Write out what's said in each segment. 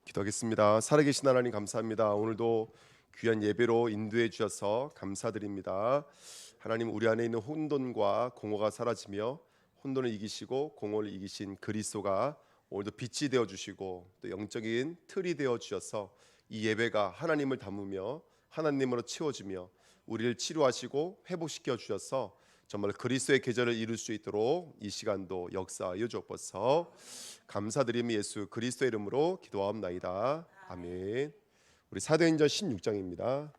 기도하겠습니다. 살아계신 하나님 감사합니다. 오늘도 귀한 예배로 인도해 주셔서 감사드립니다. 하나님, 우리 안에 있는 혼돈과 공허가 사라지며 혼돈을 이기시고 공허를 이기신 그리스도가 오늘도 빛이 되어 주시고 또 영적인 틀이 되어 주셔서 이 예배가 하나님을 담으며 하나님으로 채워주며 우리를 치료하시고 회복시켜 주셔서 정말 그리스도의 계절을 이룰 수 있도록 이 시간도 역사하여 주옵소서. 감사드리며 예수 그리스도의 이름으로 기도하옵나이다. 아멘. 우리 사도행전 16장입니다.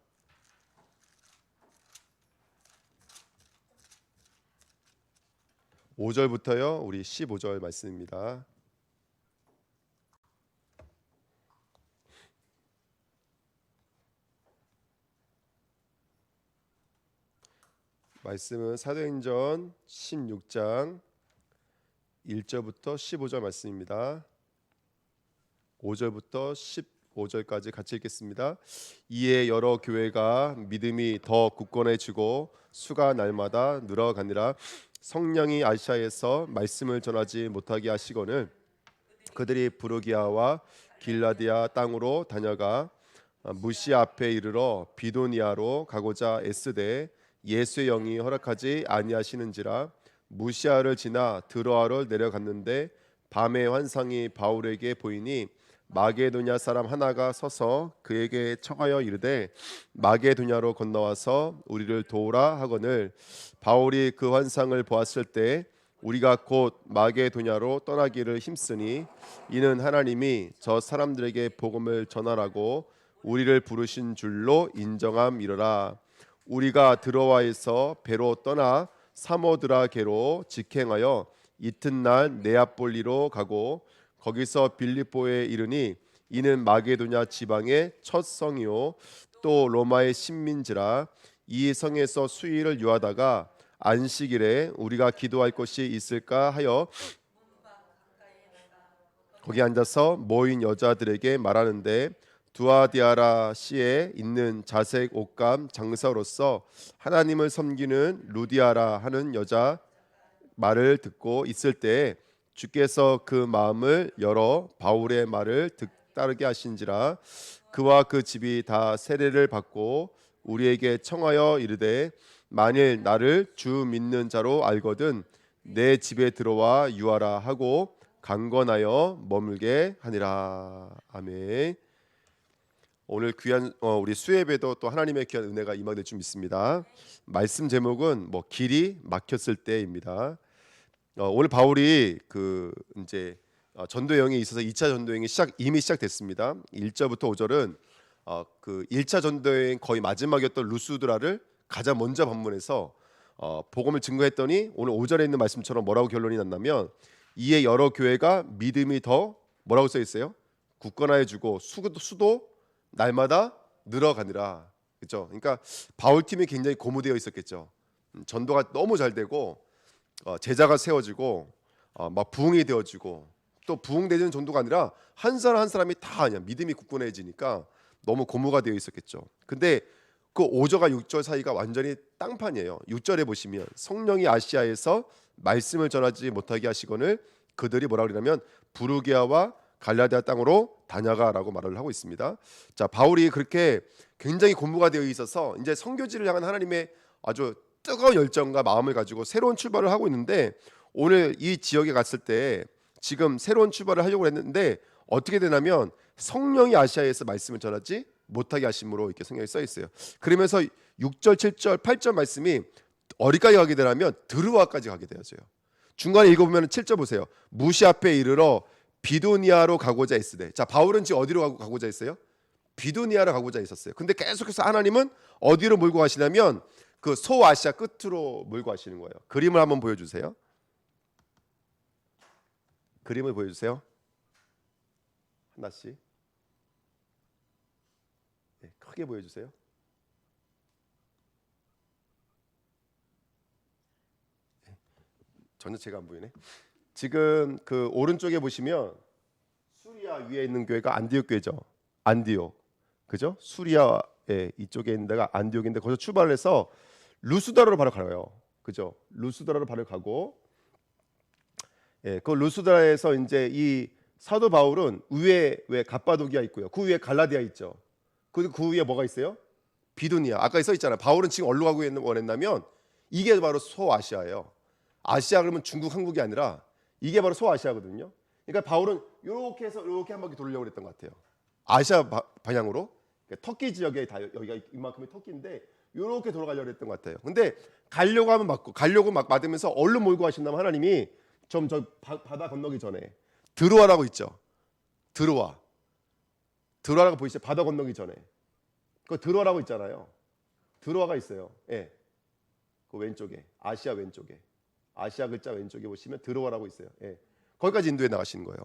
5절부터요. 우리 15절 말씀입니다. 말씀은 사도행전 16장 1절부터 15절 말씀입니다. 5절부터 15절까지 같이 읽겠습니다. 이에 여러 교회가 믿음이 더 굳건해지고 수가 날마다 늘어가니라. 성령이 아시아에서 말씀을 전하지 못하게 하시거늘 그들이 부르기아와 길라디아 땅으로 다녀가 무시아 앞에 이르러 비도니아로 가고자 애쓰되 예수의 영이 허락하지 아니하시는지라. 무시아를 지나 드로아로 내려갔는데 밤에 환상이 바울에게 보이니 마게도냐 사람 하나가 서서 그에게 청하여 이르되 마게도냐로 건너와서 우리를 도우라 하거늘 바울이 그 환상을 보았을 때 우리가 곧 마게도냐로 떠나기를 힘쓰니 이는 하나님이 저 사람들에게 복음을 전하라고 우리를 부르신 줄로 인정함이로라. 우리가 드로아에서 배로 떠나 사모드라게로 직행하여 이튿날 네아폴리로 가고 거기서 빌립보에 이르니 이는 마게도냐 지방의 첫 성이요 또 로마의 식민지라. 이 성에서 수일을 유하다가 안식일에 우리가 기도할 곳이 있을까 하여 거기 앉아서 모인 여자들에게 말하는데 두아디아라 시에 있는 자색 옷감 장사로서 하나님을 섬기는 루디아라 하는 여자 말을 듣고 있을 때 주께서 그 마음을 열어 바울의 말을 따르게 하신지라. 그와 그 집이 다 세례를 받고 우리에게 청하여 이르되 만일 나를 주 믿는 자로 알거든 내 집에 들어와 유하라 하고 강권하여 머물게 하니라. 아멘. 오늘 귀한 우리 수예배도 또 하나님의 귀한 은혜가 임하될 줄 믿습니다. 말씀 제목은 길이 막혔을 때입니다. 오늘 바울이 그 이제 전도 여행에 있어서 2차 전도 여행이 이미 시작됐습니다. 1절부터 5절은 그 1차 전도 여행 거의 마지막이었던 루스드라를 가장 먼저 방문해서 복음을 증거했더니 오늘 5절에 있는 말씀처럼 뭐라고 결론이 났냐면 이에 여러 교회가 믿음이 더 뭐라고 써 있어요? 굳건하여지고 수도 날마다 늘어가니라. 그렇죠? 그러니까 바울 팀이 굉장히 고무되어 있었겠죠. 전도가 너무 잘 되고 제자가 세워지고 막 부흥이 되어지고 또 부흥되는 전도가 아니라 한 사람 한 사람이 다 그냥 믿음이 굳건해지니까 너무 고무가 되어 있었겠죠. 근데 그 5절과 6절 사이가 완전히 땅판이에요. 6절에 보시면 성령이 아시아에서 말씀을 전하지 못하게 하시거늘 그들이 뭐라 그러냐면 부르기아와 갈라디아 땅으로 다녀가라고 말을 하고 있습니다. 자, 바울이 그렇게 굉장히 고무가 되어 있어서 이제 선교지를 향한 하나님의 아주 뜨거운 열정과 마음을 가지고 새로운 출발을 하고 있는데 오늘 이 지역에 갔을 때 지금 새로운 출발을 하려고 했는데 어떻게 되냐면 성령이 아시아에서 말씀을 전하지 못하게 하심으로 이렇게 성경에 써 있어요. 그러면서 6절, 7절, 8절 말씀이 어디까지 가게 되냐면 드루아까지 가게 되어져요. 중간에 읽어보면 7절 보세요. 무시 앞에 이르러 비도니아로 가고자 했으되. 자, 바울은 지금 어디로 가고자 했어요? 비도니아로 가고자 했었어요. 근데 계속해서 하나님은 어디로 몰고 가시냐면 그 소아시아 끝으로 몰고 가시는 거예요. 그림을 한번 보여주세요. 그림을 보여주세요. 하나씩. 네, 크게 보여주세요. 네, 전혀 제가 안 보이네. 지금 그 오른쪽에 보시면 수리아 위에 있는 교회가 안디옥 교회죠. 안디옥, 그죠? 수리아 이쪽에 있는 데가 안디옥인데 거기서 출발을 해서 루스드라로 바로 가요. 그죠? 루스드라로 바로 가고, 그 루스드라에서 이제 이 사도 바울은 위에 왜 갑바도기아 있고요. 그 위에 갈라디아 있죠. 그리고 그 위에 뭐가 있어요? 비두니아. 아까 써 있잖아요. 바울은 지금 어디로 가고 원했냐면 이게 바로 소아시아예요. 아시아 그러면 중국, 한국이 아니라 이게 바로 소아시아거든요. 그러니까 바울은 이렇게 해서 이렇게 한 바퀴 돌려고 그랬던 것 같아요. 아시아 방향으로. 그러니까 터키 지역에 다 여기가 이만큼이 터키인데 이렇게 돌아가려고 했던 것 같아요. 근데 가려고 하면 맞고 가려고 막 맞으면서 얼른 몰고 가신다면 하나님이 좀 저 바다 건너기 전에 드로아라고 있죠. 드로아라고 보이시죠? 바다 건너기 전에 그 드로아라고 있잖아요. 드로아가 있어요. 예, 그 왼쪽에 아시아 왼쪽에 아시아 글자 왼쪽에 보시면 드로아라고 있어요. 예, 거기까지 인도에 나가시는 거예요.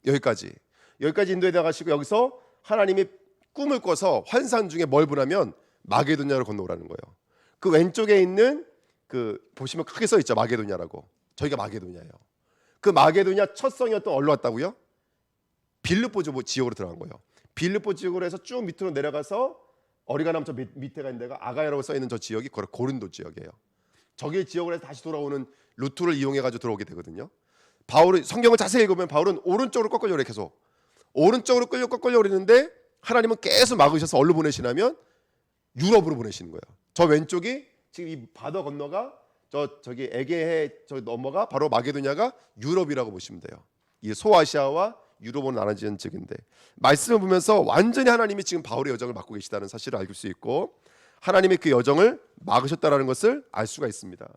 여기까지 인도에 나가시고 여기서 하나님이 꿈을 꿔서 환상 중에 뭘 보냐면 마게도냐로 건너오라는 거예요. 그 왼쪽에 있는 그 보시면 크게 써 있죠. 마게도냐라고. 저희가 마게도냐예요. 그 마게도냐 첫 성이었던 어디로 왔다고요? 빌립보 지역으로 들어간 거예요. 빌립보 지역으로 해서 쭉 밑으로 내려가서 어리가남 저 밑에가 있는 데가 아가야라고 써 있는 저 지역이 고린도 지역이에요. 저기 지역으로 해서 다시 돌아오는 루트를 이용해 가지고 들어오게 되거든요. 바울은 성경을 자세히 읽으면 바울은 오른쪽으로 꺾으려고 계속 오른쪽으로 꺾으려고 그러는데 하나님은 계속 막으셔서 어디로 보내시냐면 유럽으로 보내시는 거예요. 저 왼쪽이 지금 이 바다 건너가 저기 에게해 저 넘어가 바로 마게도냐가 유럽이라고 보시면 돼요. 이 소아시아와 유럽으로 나눠지는 지역인데 말씀을 보면서 완전히 하나님이 지금 바울의 여정을 막고 계시다는 사실을 알 수 있고 하나님이 그 여정을 막으셨다라는 것을 알 수가 있습니다.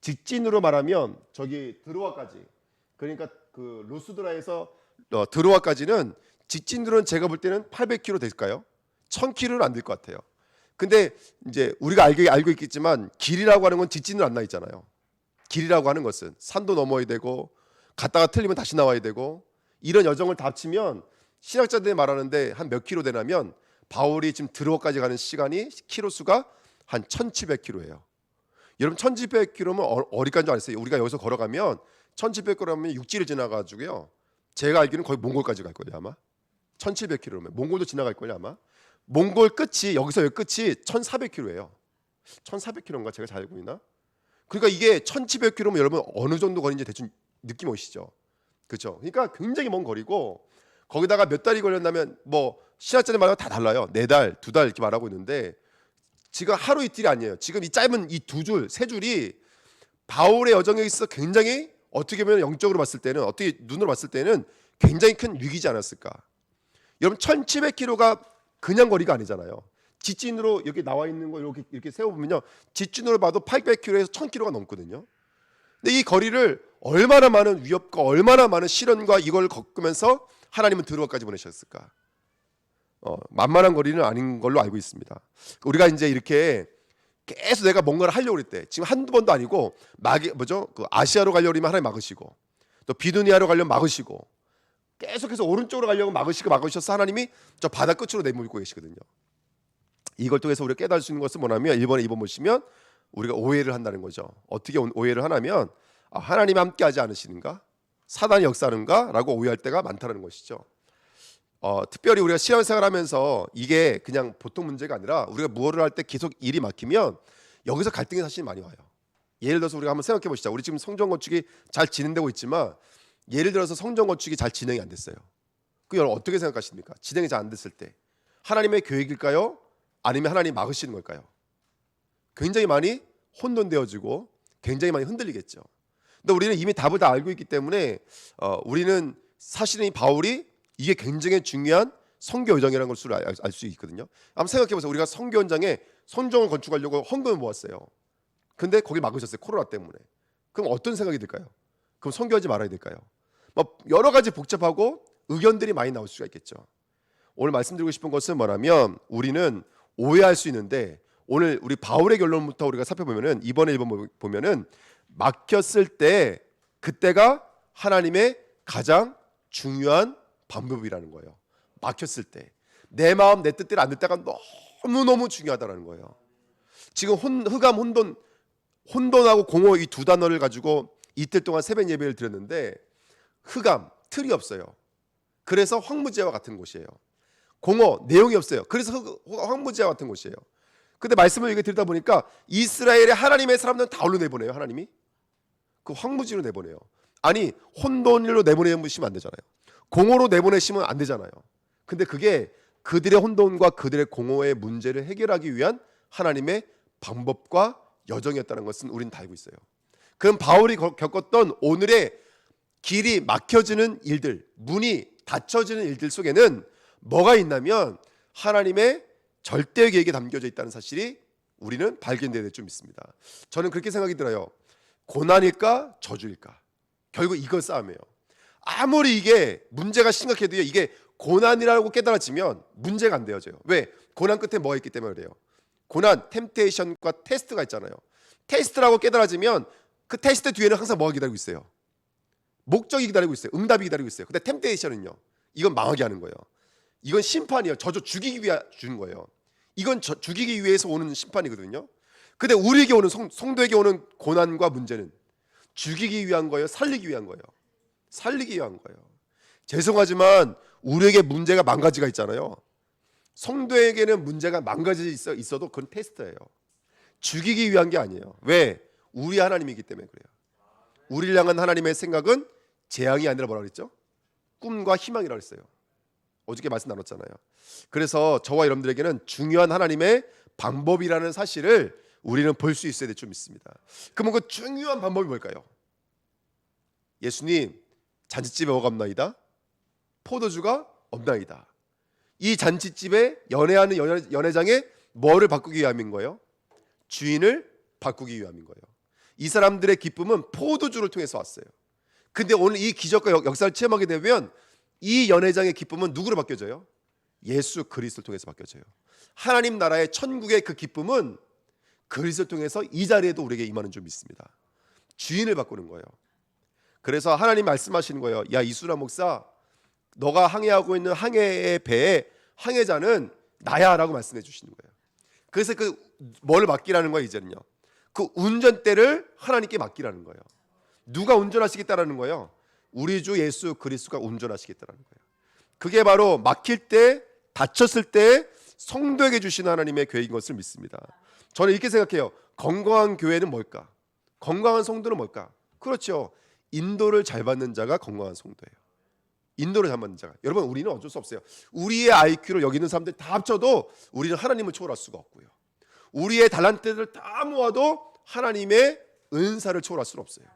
직진으로 말하면 저기 드로아까지 그러니까 그 루스드라에서 드로아까지는 직진으로는 제가 볼 때는 800km 될까요? 1000km는 안 될 것 같아요. 근데 이제 우리가 알고 있겠지만 길이라고 하는 건 직진으로 안 나 있잖아요. 길이라고 하는 것은 산도 넘어야 되고 갔다가 틀리면 다시 나와야 되고 이런 여정을 다 합치면 신학자들이 말하는데 한 몇 킬로 되냐면 바울이 지금 드로아까지 가는 시간이 킬로 수가 한 1700km예요. 여러분 1700km면 어디까지 줄 아세요? 우리가 여기서 걸어가면 1700km면 육지를 지나가지고요. 제가 알기로는 거의 몽골까지 갈 거예요 아마. 1700km면 몽골도 지나갈 거예요 아마. 몽골 끝이 여기서 여기 끝이 1400km예요. 1400km인가 제가 잘 알고 있나? 그러니까 이게 1700km면 여러분 어느 정도 거리인지 대충 느낌 오시죠? 그렇죠? 그러니까 굉장히 먼 거리고 거기다가 몇 달이 걸렸냐면 뭐 신학자들마다 다 달라요. 4달, 2달 이렇게 말하고 있는데 지금 하루 이틀이 아니에요. 지금 이 짧은 이 두 줄, 세 줄이 바울의 여정에 있어 굉장히 어떻게 보면 영적으로 봤을 때는 어떻게 눈으로 봤을 때는 굉장히 큰 위기지 않았을까? 여러분 1700km가 그냥 거리가 아니잖아요. 직진으로 여기 나와 있는 거 이렇게 세워보면요, 직진으로 봐도 800km에서 1000km가 넘거든요. 근데 이 거리를 얼마나 많은 위협과 얼마나 많은 시련과 이걸 겪으면서 하나님은 드로아까지 보내셨을까? 만만한 거리는 아닌 걸로 알고 있습니다. 우리가 이제 이렇게 계속 내가 뭔가를 하려고 그랬대. 지금 한두 번도 아니고 그 아시아로 가려고 그러면 하나님 막으시고 또 비두니아로 가려면 막으시고 계속해서 오른쪽으로 가려고 막으셔서 하나님이 저 바다 끝으로 내몰고 계시거든요. 이걸 통해서 우리가 깨달을 수 있는 것은 뭐냐면 1번에 2번 보시면 우리가 오해를 한다는 거죠. 어떻게 오해를 하냐면 하나님이 함께하지 않으시는가? 사단이 역사하는가? 라고 오해할 때가 많다는 것이죠. 특별히 우리가 신앙생활하면서 이게 그냥 보통 문제가 아니라 우리가 무엇을 할 때 계속 일이 막히면 여기서 갈등이 사실 많이 와요. 예를 들어서 우리가 한번 생각해 보시죠. 우리 지금 성전 건축이 잘 진행되고 있지만 예를 들어서 성전 건축이 잘 진행이 안 됐어요. 그 여러분 어떻게 생각하십니까? 진행이 잘 안 됐을 때 하나님의 계획일까요? 아니면 하나님이 막으시는 걸까요? 굉장히 많이 혼돈되어지고 굉장히 많이 흔들리겠죠. 근데 우리는 이미 답을 다 알고 있기 때문에 우리는 사실은 이 바울이 이게 굉장히 중요한 선교 여정이라는 것을 알 수 있거든요. 한번 생각해 보세요. 우리가 선교 현장에 성전을 건축하려고 헌금을 모았어요. 근데 거기 막으셨어요. 코로나 때문에. 그럼 어떤 생각이 들까요? 그럼 선교하지 말아야 될까요? 뭐 여러 가지 복잡하고 의견들이 많이 나올 수가 있겠죠. 오늘 말씀드리고 싶은 것은 뭐냐면 우리는 오해할 수 있는데 오늘 우리 바울의 결론부터 우리가 살펴보면은 2번에 1번 보면은 막혔을 때 그때가 하나님의 가장 중요한 방법이라는 거예요. 막혔을 때 내 마음 내 뜻대로 안 될 때가 너무너무 중요하다는 거예요. 지금 흑암 혼돈하고 공허 이 두 단어를 가지고 이틀 동안 새벽 예배를 드렸는데 흑암 틀이 없어요. 그래서 황무지와 같은 곳이에요. 공허 내용이 없어요. 그래서 황무지와 같은 곳이에요. 근데 말씀을 이렇게 들다 보니까 이스라엘의 하나님의 사람들은 다 얼로 내보내요. 하나님이 그 황무지로 내보내요. 아니 혼돈으로 내보내시면 안 되잖아요. 공허로 내보내시면 안 되잖아요. 근데 그게 그들의 혼돈과 그들의 공허의 문제를 해결하기 위한 하나님의 방법과 여정이었다는 것은 우리는 다 알고 있어요. 그럼 바울이 겪었던 오늘의 길이 막혀지는 일들, 문이 닫혀지는 일들 속에는 뭐가 있냐면 하나님의 절대 계획에 담겨져 있다는 사실이 우리는 발견되어야 될 줄 믿습니다. 저는 그렇게 생각이 들어요. 고난일까 저주일까? 결국 이거 싸움이에요. 아무리 이게 문제가 심각해도요, 이게 고난이라고 깨달아지면 문제가 안 되어져요. 왜? 고난 끝에 뭐가 있기 때문에 그래요. 고난, 템테이션과 테스트가 있잖아요. 테스트라고 깨달아지면 그 테스트 뒤에는 항상 뭐가 기다리고 있어요? 목적이 기다리고 있어요. 응답이 기다리고 있어요. 근데 템테이션은요, 이건 망하게 하는 거예요. 이건 심판이에요. 저주 죽이기 위해 주는 거예요. 이건 죽이기 위해서 오는 심판이거든요. 근데 우리에게 오는 성도에게 오는 고난과 문제는 죽이기 위한 거예요? 살리기 위한 거예요? 살리기 위한 거예요. 죄송하지만 우리에게 문제가 만 가지가 있잖아요. 성도에게는 문제가 만 가지 있어도 그건 테스트예요. 죽이기 위한 게 아니에요. 왜? 우리 하나님이기 때문에 그래요. 우리를 향한 하나님의 생각은 재앙이 아니라 뭐라 그랬죠? 꿈과 희망이라고 했어요. 어저께 말씀 나눴잖아요. 그래서 저와 여러분들에게는 중요한 하나님의 방법이라는 사실을 우리는 볼 수 있어야 될 줄 믿습니다. 그러면 그 중요한 방법이 뭘까요? 예수님, 잔치집에 오갑나이다. 포도주가 없나이다. 이 잔치집에 연애하는 연회장에 뭐를 바꾸기 위함인 거예요? 주인을 바꾸기 위함인 거예요. 이 사람들의 기쁨은 포도주를 통해서 왔어요. 근데 오늘 이 기적과 역사를 체험하게 되면 이 연회장의 기쁨은 누구로 바뀌어져요? 예수 그리스도를 통해서 바뀌어져요. 하나님 나라의 천국의 그 기쁨은 그리스도를 통해서 이 자리에도 우리에게 임하는 줄 믿습니다. 주인을 바꾸는 거예요. 그래서 하나님 말씀하시는 거예요. 야 이수라 목사, 너가 항해하고 있는 항해의 배의 항해자는 나야 라고 말씀해 주시는 거예요. 그래서 그 뭘 맡기라는 거예요. 이제는요, 그 운전대를 하나님께 맡기라는 거예요. 누가 운전하시겠다라는 거예요? 우리 주 예수 그리스도가 운전하시겠다라는 거예요. 그게 바로 막힐 때, 다쳤을 때 성도에게 주시는 하나님의 계획인 것을 믿습니다. 저는 이렇게 생각해요. 건강한 교회는 뭘까? 건강한 성도는 뭘까? 그렇죠. 인도를 잘 받는 자가 건강한 성도예요. 인도를 잘 받는 자가. 여러분, 우리는 어쩔 수 없어요. 우리의 IQ를 여기 있는 사람들 다 합쳐도 우리는 하나님을 초월할 수가 없고요. 우리의 달란트를 다 모아도 하나님의 은사를 초월할 수는 없어요.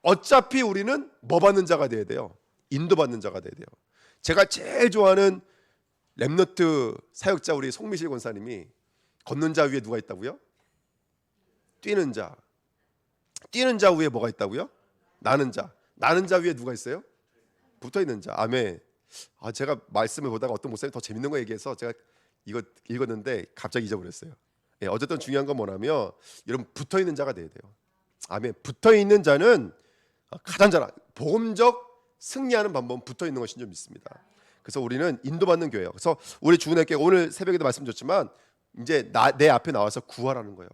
어차피 우리는 뭐 받는 자가 돼야 돼요? 인도받는 자가 돼야 돼요. 제가 제일 좋아하는 렘너트 사역자 우리 송미실 권사님이 걷는 자 위에 누가 있다고요? 뛰는 자. 뛰는 자 위에 뭐가 있다고요? 나는 자. 나는 자 위에 누가 있어요? 붙어있는 자. 아멘. 제가 말씀을 보다가 어떤 목사님이 더 재밌는 거 얘기해서 제가 이거 읽었는데 갑자기 잊어버렸어요. 어쨌든 중요한 건 뭐냐면 여러분, 붙어있는 자가 돼야 돼요. 아멘. 붙어있는 자는 가장 잘 복음적 승리하는 방법은 붙어있는 것인 줄 믿습니다. 그래서 우리는 인도받는 교회예요. 그래서 우리 주은혜께 오늘 새벽에도 말씀드렸지만 이제 내 앞에 나와서 구하라는 거예요.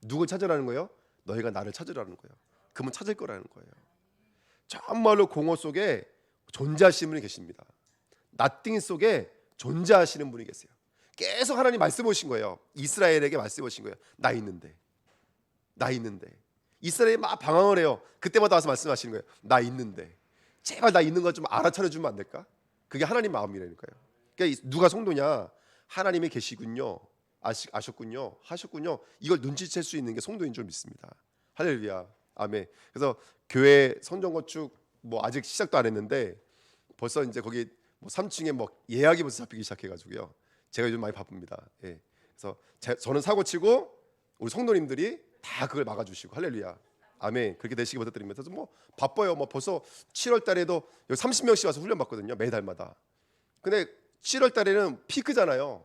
누굴 찾으라는 거예요? 너희가 나를 찾으라는 거예요. 그러면 찾을 거라는 거예요. 정말로 공허 속에 존재하시는 분이 계십니다. 나띵 속에 존재하시는 분이 계세요. 계속 하나님 말씀 오신 거예요. 이스라엘에게 말씀 오신 거예요. 나 있는데. 이스라엘이 막 방황을 해요. 그때마다 와서 말씀하시는 거예요. 나 있는데. 제발 나 있는 것 좀 알아차려 주면 안 될까? 그게 하나님 마음이라니까요. 그러니까 누가 성도냐? 하나님이 계시군요. 아셨군요. 하셨군요. 이걸 눈치챌 수 있는 게 성도인 줄 믿습니다. 할렐루야. 아멘. 그래서 교회 성전 건축 뭐 아직 시작도 안 했는데 벌써 이제 거기 뭐 3층에 뭐 예약이 벌써 잡히기 시작해가지고요. 제가 요즘 많이 바쁩니다. 예. 그래서 저는 사고 치고 우리 성도님들이 다 그걸 막아주시고 할렐루야. 아멘. 그렇게 되시기 부탁드립니다. 그래서 뭐 바빠요. 뭐 벌써 7월 달에도 여기 30명씩 와서 훈련 받거든요. 매달마다. 근데 7월 달에는 피크잖아요.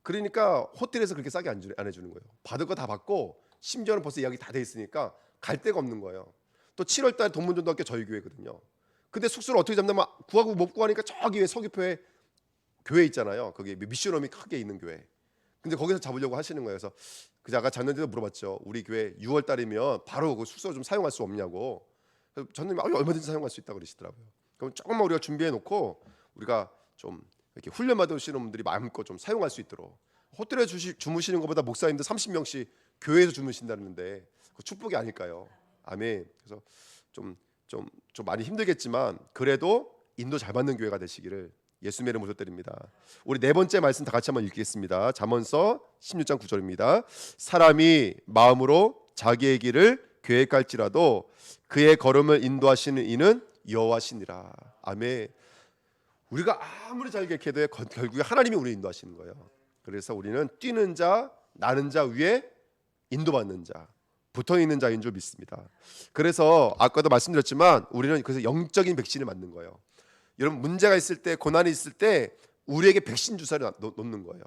그러니까 호텔에서 그렇게 싸게 안 해주는 거예요. 받을 거 다 받고 심지어는 벌써 예약이 다 돼 있으니까 갈 데가 없는 거예요. 또 7월 달 동문전도학교 저희 교회거든요. 근데 숙소를 어떻게 잡냐면 구하고 못 구하니까 저기 왜 서귀포에 교회 있잖아요. 거기 미션홈이 크게 있는 교회. 근데 거기서 잡으려고 하시는 거예요. 그래서 아까 장로님도 물어봤죠. 우리 교회 6월 달이면 바로 그 숙소 좀 사용할 수 없냐고. 장로님이 얼마든지 사용할 수 있다고 그러시더라고요. 그럼 조금만 우리가 준비해 놓고 우리가 좀 이렇게 훈련 받으시는 분들이 마음껏 좀 사용할 수 있도록. 호텔에 주무시는 것보다 목사님들 30명씩 교회에서 주무신다는데 그 축복이 아닐까요? 아멘. 그래서 좀 많이 힘들겠지만 그래도 인도 잘 받는 교회가 되시기를 예수님의 이름으로 모셔드립니다. 우리 네 번째 말씀 다 같이 한번 읽겠습니다. 잠언서 16장 9절입니다. 사람이 마음으로 자기의 길을 계획할지라도 그의 걸음을 인도하시는 이는 여호와시니라. 아멘. 우리가 아무리 잘 계획해도 결국에 하나님이 우리 인도하시는 거예요. 그래서 우리는 뛰는 자, 나는 자 위에 인도받는 자, 붙어있는 자인 줄 믿습니다. 그래서 아까도 말씀드렸지만 우리는 그래서 영적인 백신을 맞는 거예요. 여러분 문제가 있을 때, 고난이 있을 때 우리에게 백신 주사를 놓는 거예요.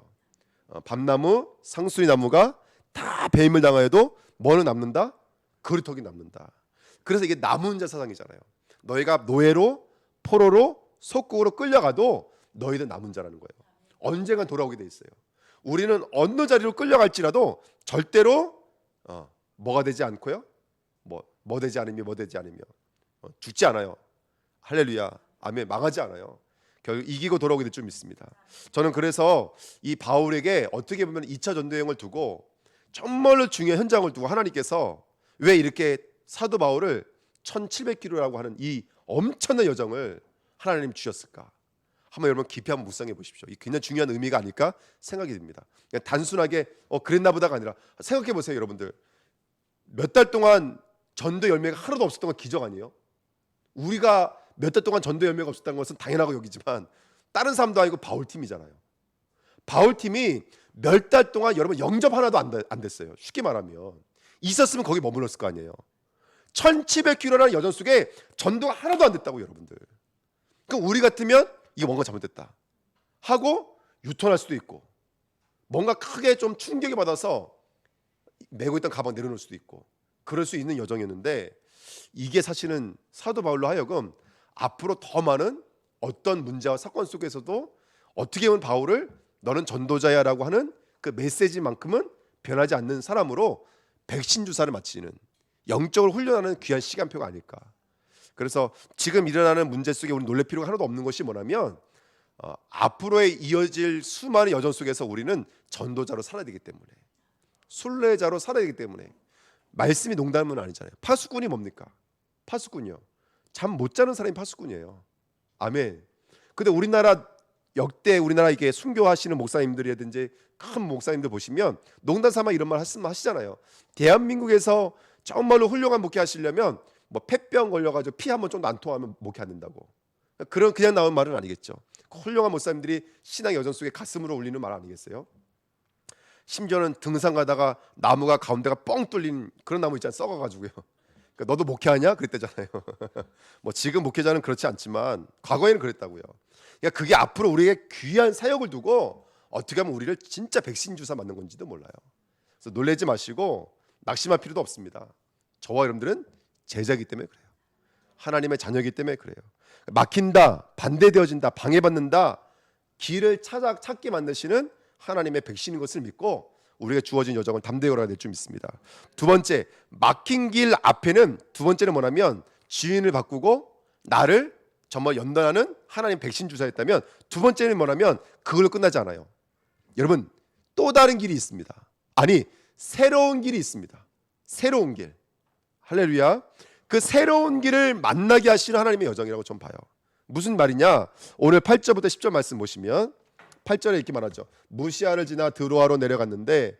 밤나무, 상수리 나무가 다 배임을 당하여도 뭐는 남는다? 그루터기 남는다. 그래서 이게 남은 자 사상이잖아요. 너희가 노예로, 포로로, 속국으로 끌려가도 너희들 남은 자라는 거예요. 언젠가 돌아오게 돼 있어요. 우리는 어느 자리로 끌려갈지라도 절대로 뭐가 되지 않고요. 뭐 되지 않으며 죽지 않아요. 할렐루야. 아멘. 망하지 않아요. 결국 이기고 돌아오게 될 줄 믿습니다. 저는 그래서 이 바울에게 어떻게 보면 2차 전도 여행을 두고 정말로 중요한 현장을 두고 하나님께서 왜 이렇게 사도 바울을 1700km라고 하는 이 엄청난 여정을 하나님 주셨을까? 한번 여러분 깊이 한번 묵상해 보십시오. 이 굉장히 중요한 의미가 아닐까 생각이 듭니다. 그냥 단순하게 그랬나 보다가 아니라 생각해 보세요, 여러분들. 몇 달 동안 전도 열매가 하나도 없었던 건 기적 아니에요? 우리가 몇 달 동안 전도 열매가 없었다는 것은 당연하고 여기지만 다른 사람도 아니고 바울 팀이잖아요. 바울 팀이 몇 달 동안 여러분 영접 하나도 안 됐어요. 쉽게 말하면 있었으면 거기 머물렀을 거 아니에요. 1700km라는 여정 속에 전도가 하나도 안 됐다고 여러분들. 그럼 우리 같으면 이거 뭔가 잘못됐다 하고 유턴할 수도 있고 뭔가 크게 좀 충격을 받아서 메고 있던 가방 내려놓을 수도 있고 그럴 수 있는 여정이었는데 이게 사실은 사도 바울로 하여금 앞으로 더 많은 어떤 문제와 사건 속에서도 어떻게 보면 바울을 너는 전도자야 라고 하는 그 메시지만큼은 변하지 않는 사람으로 백신 주사를 맞히는 영적으로 훈련하는 귀한 시간표가 아닐까. 그래서 지금 일어나는 문제 속에 우리 놀랄 필요가 하나도 없는 것이 뭐냐면 앞으로의 이어질 수많은 여정 속에서 우리는 전도자로 살아야 되기 때문에 순례자로 살아야 되기 때문에 말씀이 농담은 아니잖아요. 파수꾼이 뭡니까? 파수꾼이요. 잠 못 자는 사람이 파수꾼이에요. 아멘. 근데 우리나라 역대 우리나라 이게 순교하시는 목사님들이라든지 큰 목사님들 보시면 농담 삼아 이런 말 하시잖아요. 대한민국에서 정말로 훌륭한 목회 하시려면 뭐 폐병 걸려가지고 피 한번 좀 안 통하면 목회 안 된다고. 그냥 나온 말은 아니겠죠. 훌륭한 목사님들이 신앙 여정 속에 가슴으로 울리는 말 아니겠어요? 심지어는 등산 가다가 나무가 가운데가 뻥 뚫린 그런 나무 있잖아요. 썩어가지고요. 그러니까 너도 목회하냐? 그랬대잖아요. 뭐 지금 목회자는 그렇지 않지만 과거에는 그랬다고요. 그러니까 그게 앞으로 우리에게 귀한 사역을 두고 어떻게 하면 우리를 진짜 백신 주사 맞는 건지도 몰라요. 그래서 놀라지 마시고 낙심할 필요도 없습니다. 저와 여러분들은 제자이기 때문에 그래요. 하나님의 자녀이기 때문에 그래요. 막힌다, 반대되어진다, 방해받는다, 길을 찾게 만드시는 하나님의 백신인 것을 믿고 우리가 주어진 여정을 담대히 걸어야 될 줄 믿습니다. 두 번째, 막힌 길 앞에는 두 번째는 뭐냐면 지인을 바꾸고 나를 정말 연단하는 하나님 백신 주사였다면 두 번째는 뭐냐면 그걸로 끝나지 않아요. 여러분 또 다른 길이 있습니다. 아니 새로운 길이 있습니다. 새로운 길. 할렐루야. 그 새로운 길을 만나게 하시는 하나님의 여정이라고 좀 봐요. 무슨 말이냐? 오늘 8절부터 10절 말씀 보시면 8절에 이렇게 말하죠. 무시아를 지나 드로아로 내려갔는데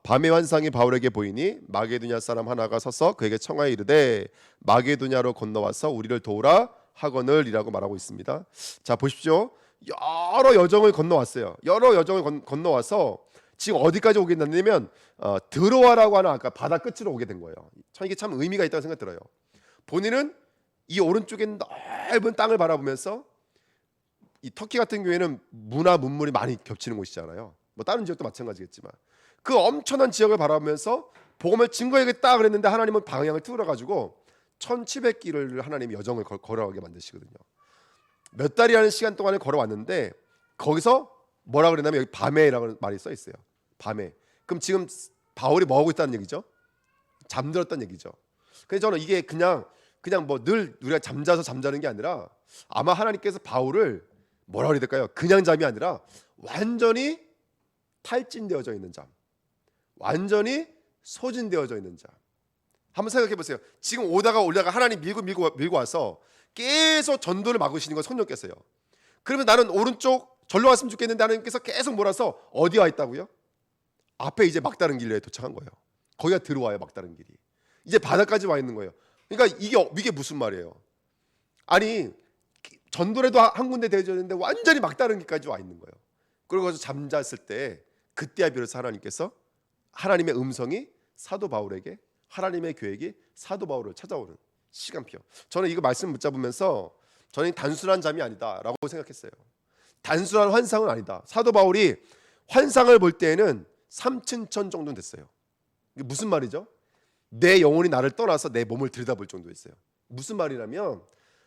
밤의 환상이 바울에게 보이니 마게도냐 사람 하나가 서서 그에게 청하여 이르되 마게도냐로 건너와서 우리를 도우라 하거늘이라고 말하고 있습니다. 자 보십시오. 여러 여정을 건너왔어요. 여러 여정을 건너와서 지금 어디까지 오게 됐냐면 드로아라고 하는 아까 바다 끝으로 오게 된 거예요. 이게 참 의미가 있다고 생각 들어요. 본인은 이 오른쪽에 넓은 땅을 바라보면서 이 터키 같은 경우에는 문화 문물이 많이 겹치는 곳이잖아요. 뭐 다른 지역도 마찬가지겠지만 그 엄청난 지역을 바라보면서 복음을 증거해야겠다 그랬는데 하나님은 방향을 틀어 가지고 1700km를 하나님이 여정을 걸어가게 만드시거든요. 몇 달이라는 시간 동안을 걸어왔는데 거기서 뭐라 그랬냐면 여기 밤에라는 말이 써 있어요. 밤에. 그럼 지금 바울이 뭐 하고 있다는 얘기죠? 잠들었다는 얘기죠. 그래서 저는 이게 그냥 뭐 늘 우리가 잠자는 게 아니라 아마 하나님께서 바울을 뭐라 그래야 될까요? 그냥 잠이 아니라 완전히 탈진되어져 있는 잠, 완전히 소진되어져 있는 잠, 한번 생각해 보세요. 지금 오다가 올다가 하나님 밀고 와서 계속 전도를 막으시는 건 성령께서요. 그러면 나는 오른쪽 절로 갔으면 좋겠는데 하나님께서 계속 몰아서 어디 와 있다고요? 앞에 이제 막다른 길에 도착한 거예요. 거기가 들어와요. 막다른 길이. 이제 바다까지 와 있는 거예요. 그러니까 이게 무슨 말이에요? 아니 전도라도 한 군데 대전인데 완전히 막다른 길까지 와 있는 거예요. 그러고 잠잤을 때 그때야 비로소 하나님께서 하나님의 음성이 사도 바울에게 하나님의 계획이 사도 바울을 찾아오는 시간표. 저는 이거 말씀 붙잡으면서 저는 단순한 잠이 아니다라고 생각했어요. 단순한 환상은 아니다. 사도 바울이 환상을 볼 때에는 3층천 정도 됐어요. 이게 무슨 말이죠? 내 영혼이 나를 떠나서 내 몸을 들여다볼 정도였어요. 무슨 말이냐면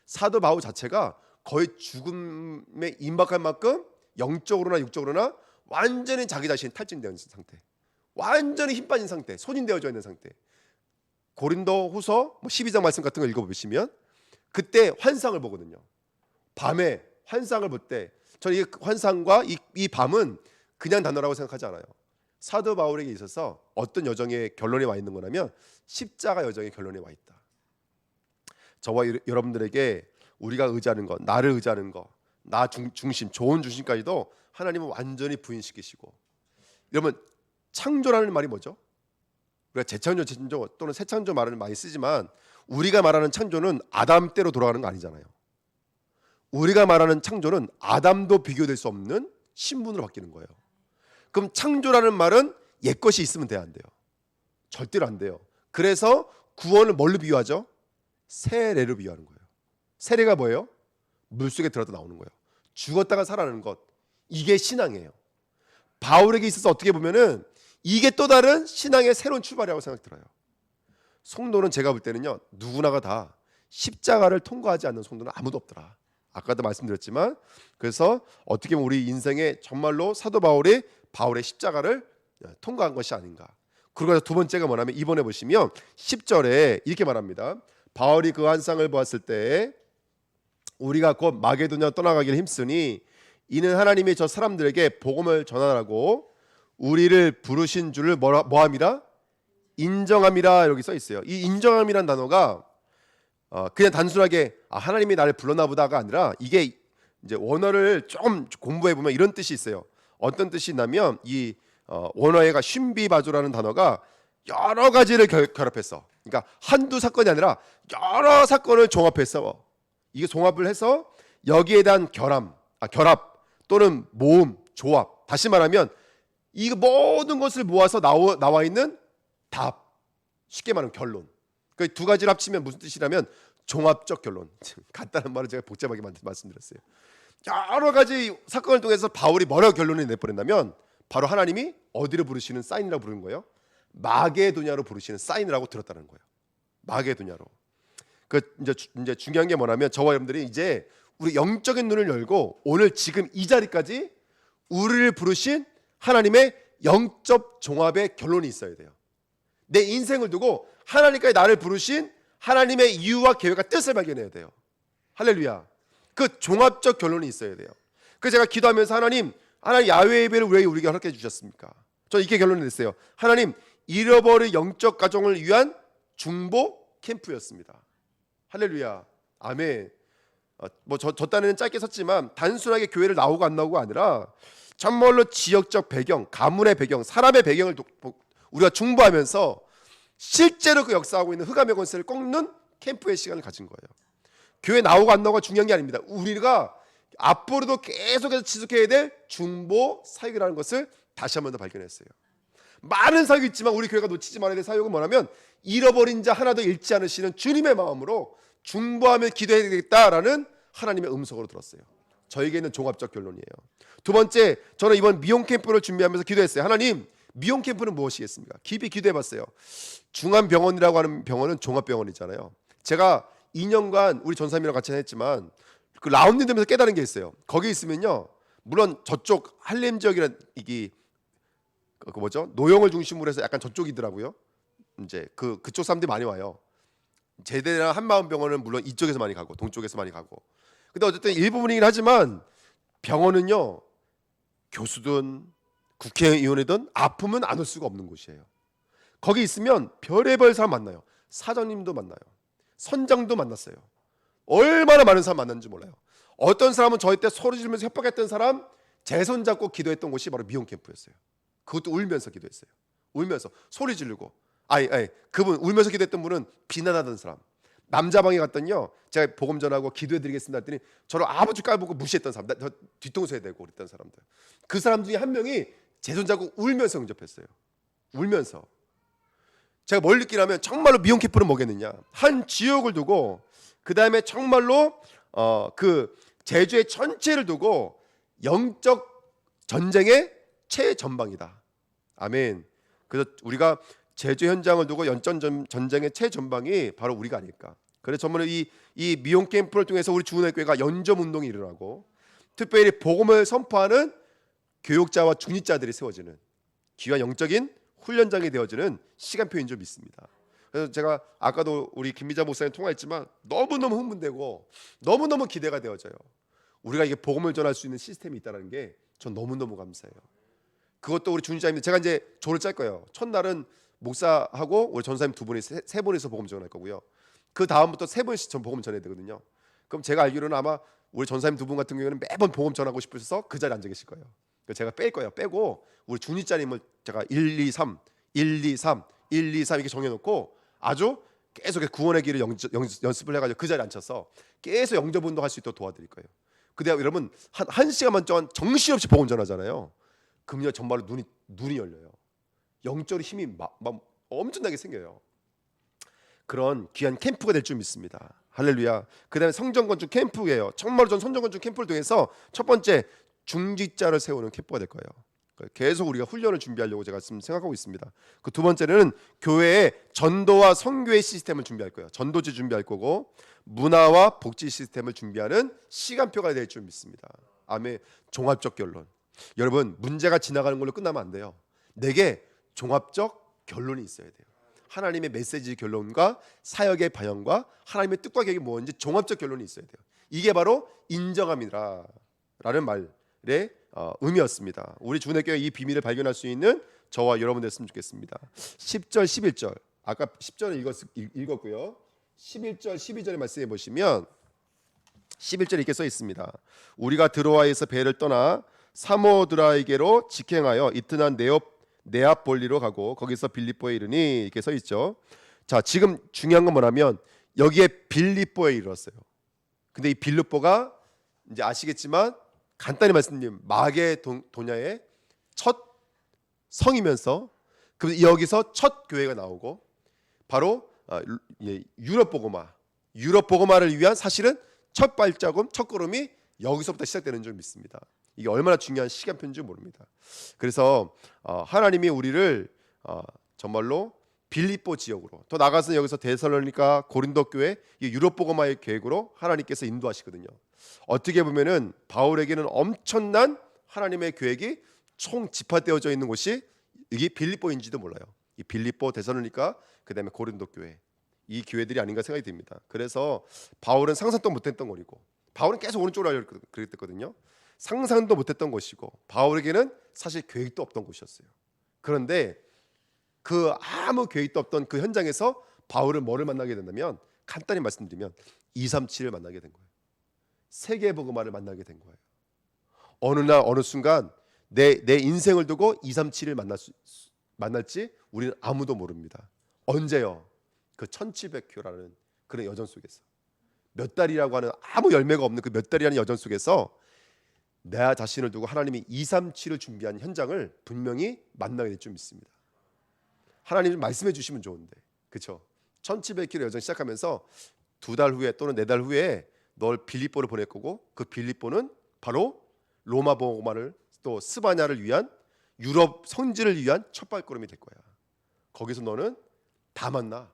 사도 바울 자체가 거의 죽음에 임박할 만큼 영적으로나 육적으로나 완전히 자기 자신이 탈진되어 있는 상태, 완전히 힘 빠진 상태, 소진되어져 있는 상태. 고린도 후서 12장 말씀 같은 거 읽어보시면 그때 환상을 보거든요. 밤에 환상을 볼 때 저는 이 환상과 이 밤은 그냥 단어라고 생각하지 않아요. 사도 바울에게 있어서 어떤 여정의 결론이 와 있는 거냐면 십자가 여정의 결론이 와 있다. 저와 여러분들에게 우리가 의지하는 것, 나를 의지하는 것, 나 중심, 좋은 중심까지도 하나님은 완전히 부인시키시고. 여러분 창조라는 말이 뭐죠? 우리가 재창조 또는 새창조 말을 많이 쓰지만 우리가 말하는 창조는 아담 때로 돌아가는 거 아니잖아요. 우리가 말하는 창조는 아담도 비교될 수 없는 신분으로 바뀌는 거예요. 그럼 창조라는 말은 옛것이 있으면 돼야 안 돼요. 절대로 안 돼요. 그래서 구원을 뭘로 비유하죠? 세례로 비유하는 거예요. 세례가 뭐예요? 물속에 들어갔다 나오는 거예요. 죽었다가 살아나는 것. 이게 신앙이에요. 바울에게 있어서 어떻게 보면은 이게 또 다른 신앙의 새로운 출발이라고 생각이 들어요. 성도는 제가 볼 때는요, 누구나가 다 십자가를 통과하지 않는 성도는 아무도 없더라. 아까도 말씀드렸지만, 그래서 어떻게 보면 우리 인생에 정말로 사도 바울의 십자가를 통과한 것이 아닌가. 그리고 두 번째가 뭐냐면 이번에 보시면 10절에 이렇게 말합니다. 바울이 그 환상을 보았을 때 우리가 곧 마게도냐 떠나가기를 힘쓰니 이는 하나님이 저 사람들에게 복음을 전하라고 우리를 부르신 줄을 뭐함이라? 인정함이라. 여기 써 있어요. 이 인정함이란 단어가 그냥 단순하게 하나님이 나를 불렀나 보다가 아니라 이게 이제 원어를 좀 공부해 보면 이런 뜻이 있어요. 어떤 뜻이 있냐면 이 원어에가 쉰비바조라는 단어가 여러 가지를 결합해서, 그러니까 한두 사건이 아니라 여러 사건을 종합해서, 이게 종합을 해서 여기에 대한 결합 또는 모음, 조합. 다시 말하면 이 모든 것을 모아서 나와 있는 답. 쉽게 말하면 결론. 그 두 가지를 합치면 무슨 뜻이라면 종합적 결론. 간단한 말을 제가 복잡하게 말씀드렸어요. 여러 가지 사건을 통해서 바울이 뭐라고 결론을 내버렸냐면 바로 하나님이 어디로 부르시는 사인이라고 부르는 거예요. 마게도냐로 부르시는 사인이라고 들었다는 거예요. 마게도냐로. 그 이제 중요한 게 뭐냐면 저와 여러분들이 이제 우리 영적인 눈을 열고 오늘 지금 이 자리까지 우리를 부르신 하나님의 영적 종합의 결론이 있어야 돼요. 내 인생을 두고 하나님까지 나를 부르신 하나님의 이유와 계획과 뜻을 발견해야 돼요. 할렐루야. 그 종합적 결론이 있어야 돼요. 그래서 제가 기도하면서 하나님 야훼 예배를 왜 우리에게 허락해 주셨습니까? 저는 이렇게 결론을 냈어요. 하나님, 잃어버린 영적 가정을 위한 중보 캠프였습니다. 할렐루야. 아멘. 저 딴에는 짧게 썼지만 단순하게 교회를 나오고 안 나오고 아니라 정말로 지역적 배경, 가문의 배경, 사람의 배경을 우리가 중보하면서 실제로 그 역사하고 있는 흑암의 권세를 꺾는 캠프의 시간을 가진 거예요. 교회 나오고 안 나오고가 중요한 게 아닙니다. 우리가 앞으로도 계속해서 지속해야 될 중보 사역이라는 것을 다시 한 번 더 발견했어요. 많은 사역이 있지만 우리 교회가 놓치지 말아야 될 사역은 뭐냐면 잃어버린 자 하나도 잃지 않으시는 주님의 마음으로 중보하며 기도해야 되겠다라는 하나님의 음성으로 들었어요. 저에게는 종합적 결론이에요. 두 번째, 저는 이번 미용 캠프를 준비하면서 기도했어요. 하나님, 미용 캠프는 무엇이겠습니까? 깊이 기도해봤어요. 중앙병원이라고 하는 병원은 종합병원이잖아요. 제가 2년간 우리 전사님이랑 같이 했지만 그 라운드 되면서 깨달은 게 있어요. 거기 있으면요, 물론 저쪽 할렘 지역이란 이게 그 뭐죠? 노영을 중심으로 해서 약간 저쪽이더라고요. 이제 그쪽 사람들이 많이 와요. 제대나 한마음병원은 물론 이쪽에서 많이 가고 동쪽에서 많이 가고. 근데 어쨌든 일부분이긴 하지만 병원은요, 교수든 국회의원이든 아프면 안 올 수가 없는 곳이에요. 거기 있으면 별의별 사람 만나요. 사장님도 만나요. 선장도 만났어요. 얼마나 많은 사람 만났는지 몰라요. 어떤 사람은 저희 때 소리 지르면서 협박했던 사람 제 손 잡고 기도했던 곳이 바로 미혼 캠프였어요. 그것도 울면서 기도했어요. 울면서 소리 지르고 아니 그분 울면서 기도했던 분은 비난하던 사람. 남자 방에 갔더니요, 제가 복음 전하고 기도해드리겠습니다 했더니 저를 아버지 깔보고 무시했던 사람, 저 뒤통수 해야 되고 그랬던 사람들. 그 사람 중에 한 명이 제 손 잡고 울면서 응접했어요. 울면서. 제가 뭘 느끼냐면 정말로 미혼 캠프는 뭐겠느냐, 한 지역을 두고 그 다음에 정말로 그 제주의 전체를 두고 영적 전쟁의 최전방이다. 아멘. 그래서 우리가 제주 현장을 두고 연전 전쟁의 최전방이 바로 우리가 아닐까. 그래서 전번에 이 미혼 캠프를 통해서 우리 주은혜교회가 연점 운동이 일어나고 특별히 복음을 선포하는 교육자와 중직자들이 세워지는 귀한 영적인 훈련장이 되어지는 시간표인 줄 믿습니다. 그래서 제가 아까도 우리 김미자 목사님 통화했지만 너무너무 흥분되고 너무너무 기대가 되어져요. 우리가 이게 복음을 전할 수 있는 시스템이 있다는 게 전 너무너무 감사해요. 그것도 우리 중직자님들, 제가 이제 조를 짤 거예요. 첫날은 목사하고 우리 전사님 두 분이 세 분이서 복음 전할 거고요. 그 다음부터 세 분씩 전 복음 전해야 되거든요. 그럼 제가 알기로는 아마 우리 전사님 두 분 같은 경우에는 매번 복음 전하고 싶으셔서 그 자리에 앉아 계실 거예요. 제가 뺄 거예요. 빼고 우리 중직자님을 제가 1, 2, 3, 1, 2, 3, 1, 2, 3 이렇게 정해놓고 아주 계속 구원의 길을 연습을 해가지고 그 자리에 앉혀서 계속 영접 운동할 수 있도록 도와드릴 거예요. 근데 여러분 한 시간만 동안 정신없이 복음 전하잖아요. 그러면 정말로 눈이 열려요. 영적으로 힘이 막 엄청나게 생겨요. 그런 귀한 캠프가 될 줄 믿습니다. 할렐루야. 그 다음에 성전 건축 캠프예요. 정말로 전 성전 건축 캠프를 통해서 첫 번째 중직자를 세우는 캠프가 될 거예요. 계속 우리가 훈련을 준비하려고 제가 지금 생각하고 있습니다. 그 두 번째는 교회의 전도와 선교의 시스템을 준비할 거예요. 전도지 준비할 거고 문화와 복지 시스템을 준비하는 시간표가 될 줄 믿습니다. 아멘. 종합적 결론. 여러분 문제가 지나가는 걸로 끝나면 안 돼요. 내게 종합적 결론이 있어야 돼요. 하나님의 메시지 결론과 사역의 방향과 하나님의 뜻과 계획이 뭔지 종합적 결론이 있어야 돼요. 이게 바로 인정함이라 라는 말의 의미였습니다. 우리 주은혜교회 이 비밀을 발견할 수 있는 저와 여러분 됐으면 좋겠습니다. 10절 11절 아까 10절을 읽었고요. 11절 12절의 말씀해 보시면 11절에 이렇게 써 있습니다. 우리가 드로아에서 배를 떠나 사모드라에게로 직행하여 이튿날 네아폴리로 가고 거기서 빌립보에 이르니 이렇게 써 있죠. 자, 지금 중요한 건 뭐냐면 여기에 빌립보에 이르렀어요. 근데 이 빌립보가 이제 아시겠지만 간단히 말씀드리면 마게도냐의 첫 성이면서 여기서 첫 교회가 나오고 바로 유럽 복음화를 위한 사실은 첫 발자국, 첫 걸음이 여기서부터 시작되는 줄 믿습니다. 이게 얼마나 중요한 시간표인지 모릅니다. 그래서 하나님이 우리를 정말로 빌립보 지역으로 더 나가서 여기서 데살로니가 고린도 교회 유럽 복음화의 계획으로 하나님께서 인도하시거든요. 어떻게 보면은 바울에게는 엄청난 하나님의 계획이 총 집합되어져 있는 곳이 이게 빌립보인지도 몰라요. 이 빌립보, 데살로니가, 그다음에 고린도 교회, 이 교회들이 아닌가 생각이 듭니다. 그래서 바울은 상상도 못했던 거리고 바울은 계속 오른쪽으로 하려고 그랬거든요. 상상도 못했던 곳이고 바울에게는 사실 계획도 없던 곳이었어요. 그런데 그 아무 계획도 없던 그 현장에서 바울은 뭐를 만나게 된다면 간단히 말씀드리면 237을 만나게 된 거예요. 세계 복음화를 만나게 된 거예요. 어느 날 어느 순간 내 인생을 두고 237을 만날지 우리는 아무도 모릅니다. 언제요? 그 1700교라는 그런 여정 속에서 몇 달이라고 하는 아무 열매가 없는 그 몇 달이라는 여정 속에서 내 자신을 두고 하나님이 237을 준비한 현장을 분명히 만나게 될 줄 믿습니다. 하나님이 말씀해 주시면 좋은데 그렇죠? 1700km 여정 시작하면서 2달 후에 또는 4달 후에 널 빌립보를 보낼 거고 그 빌립보는 바로 로마 복음화를 또 스바냐를 위한 유럽 성지를 위한 첫 발걸음이 될 거야. 거기서 너는 다 만나.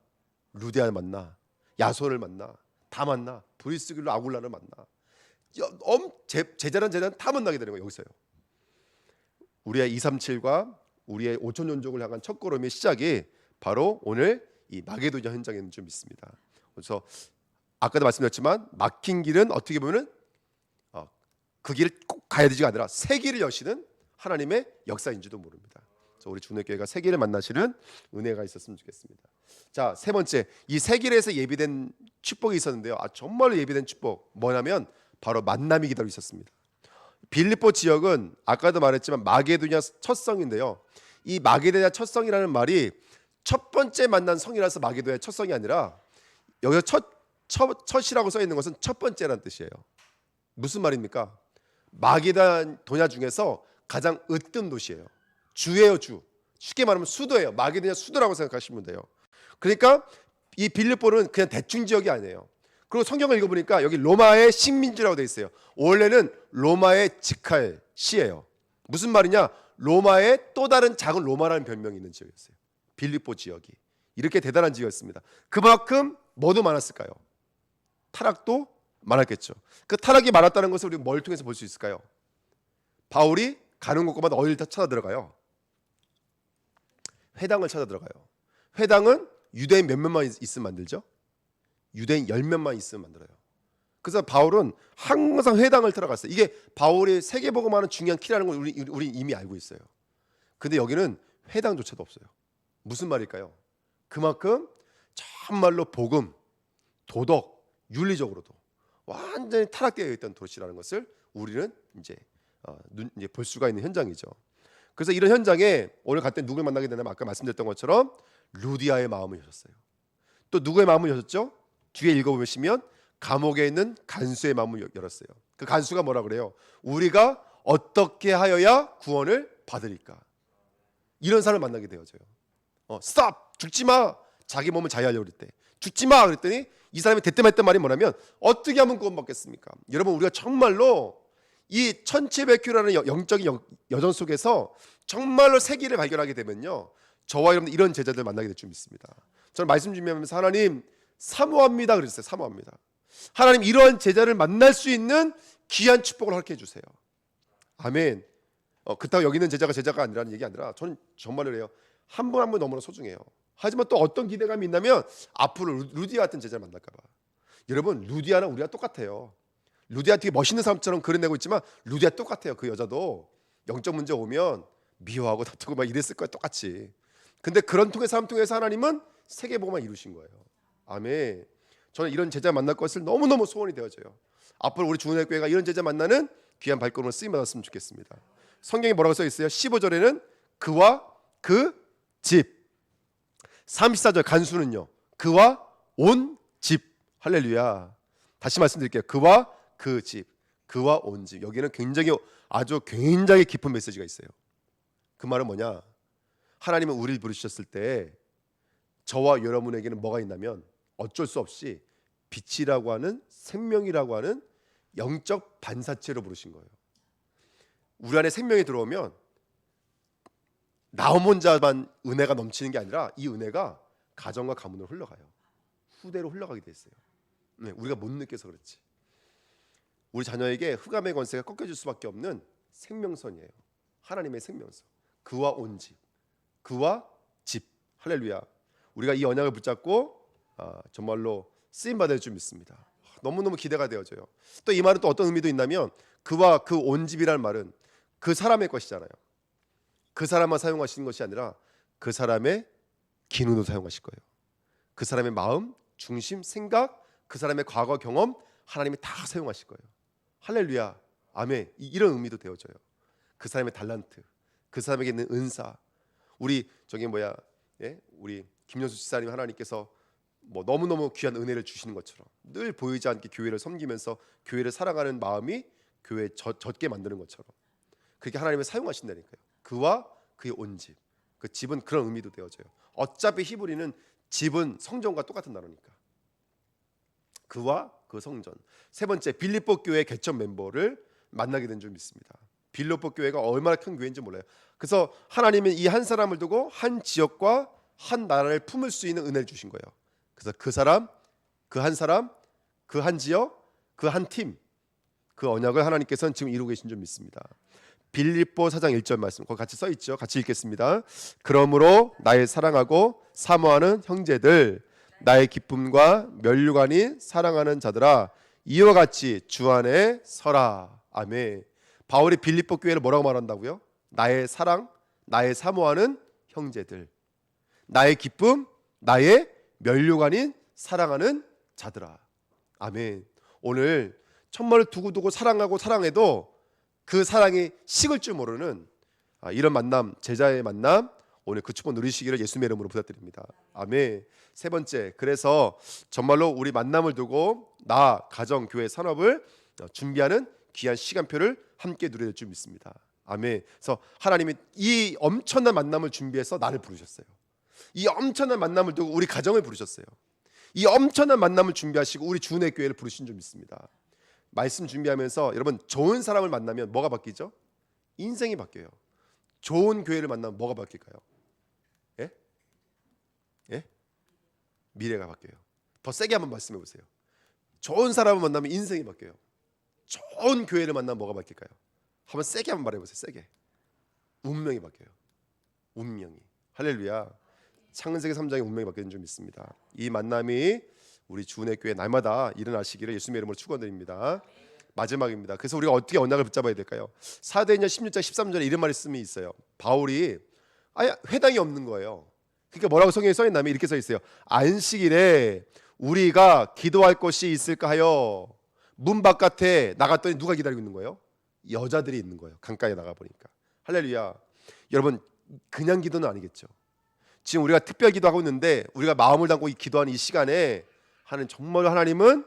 루디아를 만나. 야손을 만나. 다 만나. 브리스길로 아굴라를 만나. 제자란 다 만나게 되는 거예요. 여기서요. 우리의 237과 우리의 5천 연족을 향한 첫 걸음의 시작이 바로 오늘 이 마게도냐 현장인 줄 믿습니다. 그래서 아까도 말씀드렸지만 막힌 길은 어떻게 보면은 그 길을 꼭 가야 되지가 아니라 새 길을 여시는 하나님의 역사인지도 모릅니다. 우리 주내교회가 세기를 만나시는 은혜가 있었으면 좋겠습니다. 자, 세 번째, 이 세길에서 예비된 축복이 있었는데요. 정말로 예비된 축복 뭐냐면 바로 만남이 기다리고 있었습니다. 빌립보 지역은 아까도 말했지만 마게도냐 첫 성인데요. 이 마게도냐 첫 성이라는 말이 첫 번째 만난 성이라서 마게도냐 첫 성이 아니라 여기서 첫이라고 써 있는 것은 첫 번째라는 뜻이에요. 무슨 말입니까? 마게도냐 중에서 가장 으뜸 도시예요. 주예요, 주. 쉽게 말하면 수도예요. 마게도냐 수도라고 생각하시면 돼요. 그러니까 이 빌립보는 그냥 대충 지역이 아니에요. 그리고 성경을 읽어보니까 여기 로마의 식민지라고 되어 있어요. 원래는 로마의 직할 시예요. 무슨 말이냐? 로마의 또 다른 작은 로마라는 별명이 있는 지역이었어요. 빌립보 지역이. 이렇게 대단한 지역이었습니다. 그만큼 뭐도 많았을까요? 타락도 많았겠죠. 그 타락이 많았다는 것을 우리가 뭘 통해서 볼 수 있을까요? 바울이 가는 곳마다 어디를 다 찾아 들어가요? 회당을 찾아 들어가요. 회당은 유대인 몇 명만 있으면 만들죠? 유대인 10명만 있으면 만들어요. 그래서 바울은 항상 회당을 들어갔어요. 이게 바울이 세계복음하는 중요한 키라는 걸 우리 이미 알고 있어요. 근데 여기는 회당조차도 없어요. 무슨 말일까요? 그만큼 정말로 복음, 도덕, 윤리적으로도 완전히 타락되어 있던 도시라는 것을 우리는 이제 볼 수가 있는 현장이죠. 그래서 이런 현장에 오늘 갈 때 누굴 만나게 되냐면 아까 말씀드렸던 것처럼 루디아의 마음을 여셨어요. 또 누구의 마음을 여셨죠? 뒤에 읽어보시면 감옥에 있는 간수의 마음을 열었어요. 그 간수가 뭐라 그래요? 우리가 어떻게 하여야 구원을 받으리까? 이런 사람을 만나게 되어져요. 스탑! 죽지 마! 자기 몸을 자유하려고 그랬대. 죽지 마! 그랬더니 이 사람이 대뜸 했던 말이 뭐냐면 어떻게 하면 구원받겠습니까? 여러분, 우리가 정말로 이 1700km라는 영적인 여정 속에서 정말로 세기를 발견하게 되면요, 저와 여러분 이런 제자들 만나게 될 줄 믿습니다. 저는 말씀 준비하면서 하나님 사모합니다 그랬어요. 사모합니다. 하나님 이러한 제자를 만날 수 있는 귀한 축복을 허락해 주세요. 아멘. 그렇다고 여기 있는 제자가 아니라는 얘기 아니라 저는 정말로 그래요. 한 분 한 분 너무나 소중해요. 하지만 또 어떤 기대감이 있냐면 앞으로 루디아 같은 제자를 만날까 봐. 여러분, 루디아는 우리가 똑같아요. 루디아 되게 멋있는 사람처럼 그려내고 있지만 루디아 똑같아요. 그 여자도 영적 문제 오면 미워하고 다투고 막 이랬을 거예요. 똑같이. 근데 그런 삶 통해서 하나님은 세계복음만 이루신 거예요. 아멘. 저는 이런 제자 만날 것을 너무너무 소원이 되어져요. 앞으로 우리 주은혜교회가 이런 제자 만나는 귀한 발걸음으로 쓰임 받았으면 좋겠습니다. 성경에 뭐라고 써 있어요? 15절에는 그와 그 집. 34절 간수는요, 그와 온 집. 할렐루야. 다시 말씀드릴게요. 그와 그 집, 그와 온 집. 여기는 굉장히 깊은 메시지가 있어요. 그 말은 뭐냐? 하나님은 우리를 부르셨을 때 저와 여러분에게는 뭐가 있냐면 어쩔 수 없이 빛이라고 하는 생명이라고 하는 영적 반사체로 부르신 거예요. 우리 안에 생명이 들어오면 나 혼자만 은혜가 넘치는 게 아니라 이 은혜가 가정과 가문으로 흘러가요. 후대로 흘러가게 돼 있어요. 네, 우리가 못 느껴서 그렇지. 우리 자녀에게 흑암의 권세가 꺾여질 수밖에 없는 생명선이에요. 하나님의 생명선. 그와 온 집, 그와 집. 할렐루야. 우리가 이 언약을 붙잡고 정말로 쓰임 받을 줄 믿습니다. 너무너무 기대가 되어져요. 또 이 말은 또 어떤 의미도 있냐면 그와 그 온 집이라는 말은 그 사람의 것이잖아요. 그 사람만 사용하시는 것이 아니라 그 사람의 기능도 사용하실 거예요. 그 사람의 마음, 중심, 생각, 그 사람의 과거 경험 하나님이 다 사용하실 거예요. 할렐루야. 아멘. 이런 의미도 되어져요. 그 사람의 달란트, 그 사람에게 있는 은사. 우리 우리 김연수 집사님 하나님께서 너무너무 귀한 은혜를 주시는 것처럼 늘 보이지 않게 교회를 섬기면서 교회를 사랑하는 마음이 교회에 젖게 만드는 것처럼 그렇게 하나님을 사용하신다니까요. 그와 그의 온 집. 그 집은 그런 의미도 되어져요. 어차피 히브리는 집은 성전과 똑같은 단어니까. 그와 그 성전. 세 번째, 빌립보 교회 개척 멤버를 만나게 된 줄 믿습니다. 빌립보 교회가 얼마나 큰 교회인지 몰라요. 그래서 하나님은 이 한 사람을 두고 한 지역과 한 나라를 품을 수 있는 은혜를 주신 거예요. 그래서 그 사람, 그 한 사람, 그 한 지역, 그 한 팀, 그 언약을 하나님께서는 지금 이루고 계신 줄 믿습니다. 빌립보 4장 1절 말씀 거기 같이 써 있죠. 같이 읽겠습니다. 그러므로 나의 사랑하고 사모하는 형제들, 나의 기쁨과 면류관이 사랑하는 자들아, 이와 같이 주 안에 서라. 아멘. 바울이 빌립보 교회를 뭐라고 말한다고요? 나의 사랑, 나의 사모하는 형제들, 나의 기쁨, 나의 면류관인 사랑하는 자들아. 아멘. 오늘 정말 두고두고 사랑하고 사랑해도 그 사랑이 식을 줄 모르는 이런 만남, 제자의 만남, 오늘 그 축복 누리시기를 예수님의 이름으로 부탁드립니다. 아멘. 세 번째, 그래서 정말로 우리 만남을 두고 나, 가정, 교회, 산업을 준비하는 귀한 시간표를 함께 누려야 될 줄 믿습니다. 아멘. 그래서 하나님이 이 엄청난 만남을 준비해서 나를 부르셨어요. 이 엄청난 만남을 두고 우리 가정을 부르셨어요. 이 엄청난 만남을 준비하시고 우리 주은혜 교회를 부르신 줄 믿습니다. 말씀 준비하면서 여러분, 좋은 사람을 만나면 뭐가 바뀌죠? 인생이 바뀌어요. 좋은 교회를 만나면 뭐가 바뀔까요? 예? 예? 미래가 바뀌어요. 더 세게 한번 말씀해 보세요. 좋은 사람을 만나면 인생이 바뀌어요. 좋은 교회를 만나면 뭐가 바뀔까요? 한번 세게 한번 말해 보세요. 세게. 운명이 바뀌어요. 운명이. 할렐루야. 창세기 3장의 운명이 바뀌는 줄 믿습니다. 이 만남이 우리 주은혜 교회 날마다 일어나시기를 예수님의 이름으로 축원드립니다. 마지막입니다. 그래서 우리가 어떻게 언약을 붙잡아야 될까요? 사도행전 16장 13절에 이런 말씀이 있어요. 바울이 아예 회당이 없는 거예요. 그러니까 뭐라고 성경에 써 있냐면 이렇게 써 있어요. 안식일에 우리가 기도할 곳이 있을까 하여 문 바깥에 나갔더니 누가 기다리고 있는 거예요? 여자들이 있는 거예요. 강가에 나가 보니까. 할렐루야. 여러분, 그냥 기도는 아니겠죠. 지금 우리가 특별 기도하고 있는데 우리가 마음을 담고 기도하는 이 시간에 정말 하나님은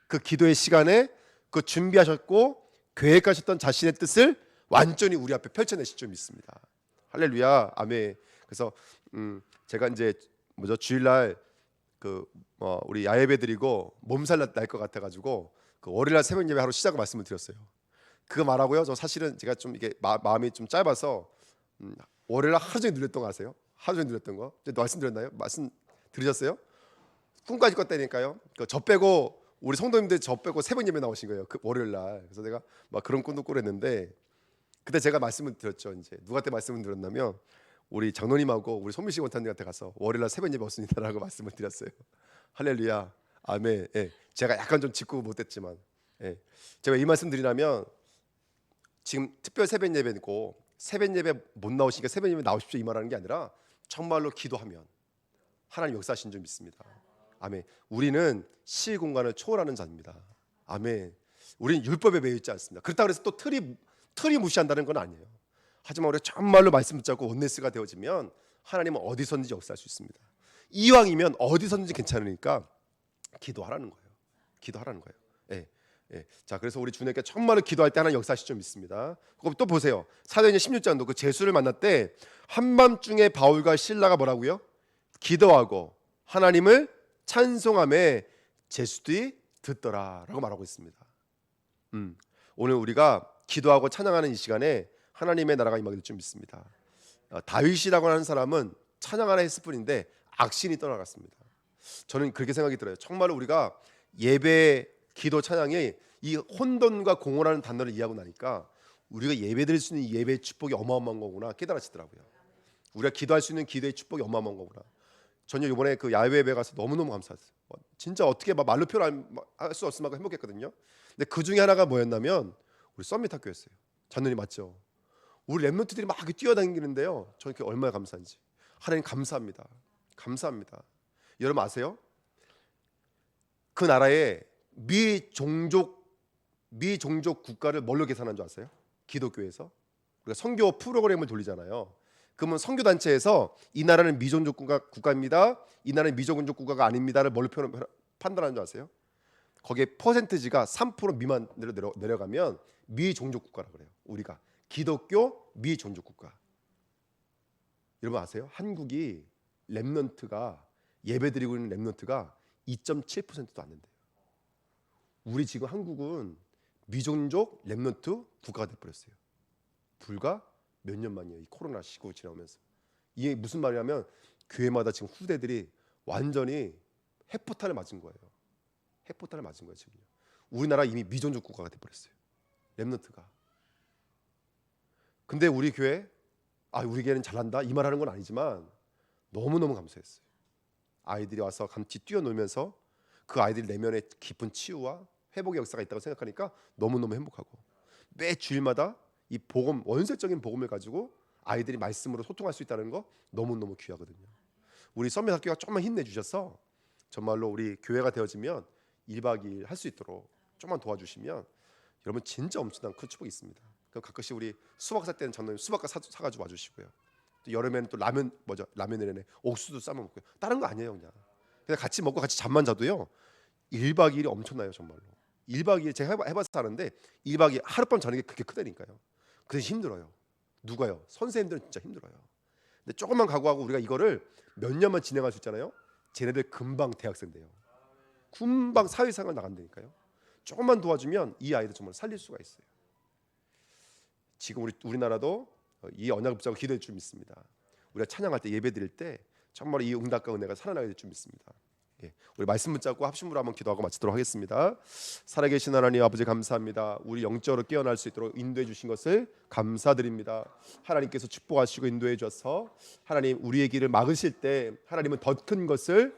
그 기도의 시간에 그 준비하셨고 계획하셨던 자신의 뜻을 완전히 우리 앞에 펼쳐내실 줄 믿습니다. 할렐루야. 아멘. 그래서 제가 이제 주일날 우리 야예배 드리고 몸살 날 것 같아가지고 그 월요일날 새벽 예배 하루 시작을 말씀을 드렸어요. 그거 말하고요. 저 사실은 제가 좀 이게 마음이 좀 짧아서 월요일날 하루 종일 누렸던 거 아세요? 하루 종일 누렸던 거. 말씀드렸나요? 말씀 들으셨어요? 꿈까지 꿨다니까요. 저 빼고 우리 성도님들 저 빼고 새벽 예배 나오신 거예요. 그 월요일날. 그래서 내가 막 그런 꿈도 꾸랬는데 그때 제가 말씀을 드렸죠. 이제 누구한테 말씀을 드렸냐면 우리 장로님하고 우리 송미식 원장님한테 가서 월요일날 새벽 예배 없습니다라고 말씀을 드렸어요. 할렐루야. 아멘. 예. 제가 약간 좀 짚고 못했지만 제가 이 말씀 드리냐면 지금 특별 새벽 예배고 새벽 예배 못 나오시니까 새벽 예배 나오십시오 이 말하는 게 아니라 정말로 기도하면 하나님 역사하신 줄 믿습니다. 아멘. 우리는 시의 공간을 초월하는 자입니다. 아멘. 우리는 율법에 매여 있지 않습니다. 그렇다고 해서 또 틀이 무시한다는 건 아니에요. 하지만 우리가 정말로 말씀 붙잡고 원네스가 되어지면 하나님은 어디서든지 역사할 수 있습니다. 이왕이면 어디서든지 괜찮으니까 기도하라는 거예요. 기도하라는 거예요. 예. 예. 자, 그래서 우리 주님께 정말로 기도할 때 하나님 역사하실 줄 믿습니다. 그럼 또 보세요. 사도행전 16장도 그 제수를 만날 때 한밤중에 바울과 실라가 뭐라고요? 기도하고 하나님을 찬송함에 제수들이 듣더라라고 말하고 있습니다. 오늘 우리가 기도하고 찬양하는 이 시간에 하나님의 나라가 임하게 될 줄 믿습니다. 다윗이라고 하는 사람은 찬양하라 했을 뿐인데 악신이 떠나갔습니다. 저는 그렇게 생각이 들어요. 정말 우리가 예배, 기도, 찬양이 이 혼돈과 공허라는 단어를 이해하고 나니까 우리가 예배드릴 수 있는 예배의 축복이 어마어마한 거구나 깨달아지더라고요. 우리가 기도할 수 있는 기도의 축복이 어마어마한 거구나. 저는 이번에 그 야외 예배 가서 너무너무 감사했어요. 진짜 어떻게 말로 표현할 수 없을 만큼 행복했거든요. 근데 그 중에 하나가 뭐였냐면 우리 썸밋 학교였어요. 장로님 맞죠? 우리 랩런트들이 막 뛰어다니는데요. 저는 그게 얼마나 감사한지. 하나님 감사합니다. 감사합니다. 여러분 아세요? 그 나라의 미종족 국가를 뭘로 계산한 줄 아세요? 기독교에서 우리가 선교 프로그램을 돌리잖아요. 그러면 선교 단체에서 이 나라는 미종족 국가입니다. 이 나라는 미종족 국가가 아닙니다를 뭘로 판단하는 줄 아세요? 거기에 퍼센티지가 3% 미만으로 내려가면 미종족 국가라 그래요. 우리가 기독교 미종족 국가. 여러분 아세요? 한국이 랩런트가 예배드리고 있는 랩런트가 2.7%도 안 된대요. 우리 지금 한국은 미종족 랩런트 국가가 돼버렸어요. 불과 몇 년 만이에요. 이 코로나 시국 지나오면서. 이게 무슨 말이냐면 교회마다 지금 후대들이 완전히 핵포탄을 맞은 거예요. 핵포탄을 맞은 거예요 지금요. 우리나라 이미 미종족 국가가 돼버렸어요. 랩런트가. 근데 우리 교회 우리 교회는 잘난다 이 말하는 건 아니지만 너무너무 감사했어요. 아이들이 와서 같이 뛰어놀면서 그 아이들 내면의 깊은 치유와 회복의 역사가 있다고 생각하니까 너무너무 행복하고 매 주일마다 이 복음 원색적인 복음을 가지고 아이들이 말씀으로 소통할 수 있다는 거 너무너무 귀하거든요. 우리 썸밋 학교가 조금만 힘내주셔서 정말로 우리 교회가 되어지면 1박 2일 할 수 있도록 조금만 도와주시면 여러분 진짜 엄청난 큰 축복이 있습니다. 그럼 가끔씩 우리 수박 살 때는 장로님 수박과 사가지고 와주시고요. 또 여름에는 또 라면이네 옥수수 삶아 먹고요. 다른 거 아니에요. 그냥 같이 먹고 같이 잠만 자도요 1박 2일이 엄청나요. 정말로 1박 2일 제가 해봐서 아는데 1박 2일 하룻밤 자는 게 그렇게 크다니까요. 그래서 힘들어요. 누가요? 선생님들은 진짜 힘들어요. 근데 조금만 각오하고 우리가 이거를 몇 년만 진행할 수 있잖아요. 쟤네들 금방 대학생 돼요. 금방 사회생활 나간다니까요. 조금만 도와주면 이 아이들 정말 살릴 수가 있어요. 지금 우리나라도 이 언약을 붙잡고 기도할 줄 믿습니다. 우리가 찬양할 때 예배 드릴 때 정말 이 응답과 은혜가 살아나게 될 줄 믿습니다. 예, 우리 말씀 붙잡고 합심으로 한번 기도하고 마치도록 하겠습니다. 살아계신 하나님 아버지 감사합니다. 우리 영적으로 깨어날 수 있도록 인도해 주신 것을 감사드립니다. 하나님께서 축복하시고 인도해 주셔서 하나님 우리의 길을 막으실 때 하나님은 더 큰 것을